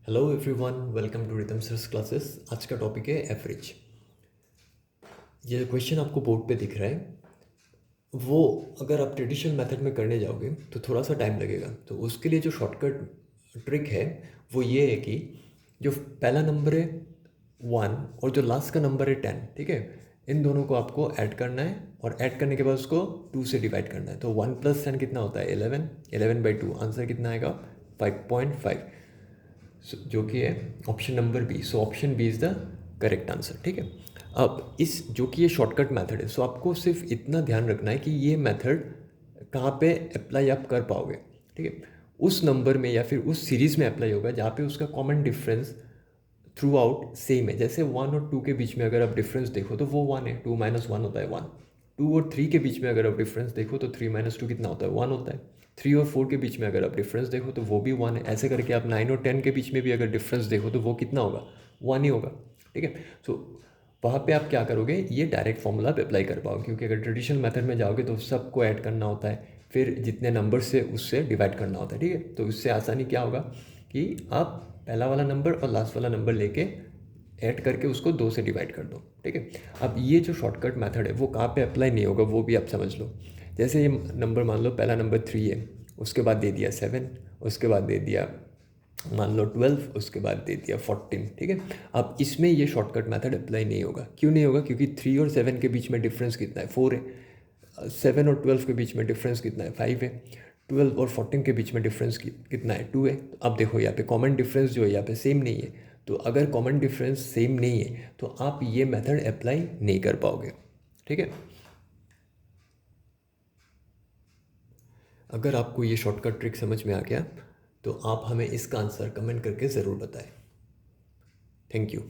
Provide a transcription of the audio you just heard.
Hello everyone, welcome to rhythm sir's classes. आज का topic है एवरेज। ये क्वेश्चन आपको बोर्ड पे दिख रहा है, वो अगर आप ट्रेडिशनल मेथड में करने जाओगे तो थोड़ा सा टाइम लगेगा। तो उसके लिए जो शॉर्टकट ट्रिक है वो ये है कि जो पहला नंबर है 1 और जो लास्ट का नंबर है 10, ठीक है, इन दोनों को आपको ऐड करना है और ऐड करने के बाद उसको 2 से डिवाइड करना है। तो 1 + 10 कितना होता है? 11। 11/2 आंसर कितना आएगा? 5.5, जो कि है option number B. So option B is the correct answer, ठीक है। अब इस जो कि ये शॉर्टकट मेथड है, सो आपको सिर्फ इतना ध्यान रखना है कि ये मेथड कहाँ पे अप्लाई आप कर पाओगे, ठीक है। उस नंबर में या फिर उस सीरीज़ में अप्लाई होगा जहाँ पे उसका common difference through out same है। जैसे 1 और 2 के बीच में अगर आप डिफरेंस देखो तो वो 1 है, 2 - 1 होता है 1। 2 और 3 के बीच में अगर आप डिफरेंस देखो तो 3 - 2 कितना होता है? 1 होता है। 3 और 4 के बीच में अगर आप डिफरेंस देखो तो वो भी 1 है। ऐसे करके आप 9 और 10 के बीच में भी अगर डिफरेंस देखो तो वो कितना होगा? 1 ही होगा, ठीक है। सो वहाँ पे आप क्या करोगे? ये डायरेक्ट फॉर्मूला आप अप्लाई कर पाओगे, क्योंकि अगर ट्रेडिशनल मेथड में जाओगे तो सबको ऐड करना होता है, फिर जितने नंबर से उससे डिवाइड करना होता है, ठीक है। तो इससे आसानी क्या होगा कि आप पहला वाला नंबर और लास्ट वाला नंबर लेके ऐड करके उसको 2 से डिवाइड कर दो, ठीक है। अब ये जो शॉर्टकट मेथड है वो कहाँ पे अप्लाई नहीं होगा वो भी आप समझ लो। जैसे ये नंबर मान लो पहला नंबर 3 है, उसके बाद दे दिया 7, उसके बाद दे दिया मान लो 12, उसके बाद दे दिया 14, ठीक है। अब इसमें ये शॉर्टकट मेथड अप्लाई नहीं होगा। क्यों नहीं होगा? क्योंकि 3 और 7 के बीच में डिफरेंस कितना है? 4 है। 7 और 12 के बीच में डिफरेंस कितना है? 5 है। 12 और 14 के बीच में डिफरेंस कितना है? 2 है। तो अब देखो यहाँ पे कॉमन डिफरेंस जो है यहाँ पे सेम नहीं है। तो अगर कॉमन डिफरेंस सेम नहीं है तो आप ये मेथड अप्लाई नहीं कर पाओगे, ठीक है। अगर आपको ये शॉर्टकट ट्रिक समझ में आ गया तो आप हमें इसका आंसर कमेंट करके ज़रूर बताएं। Thank you.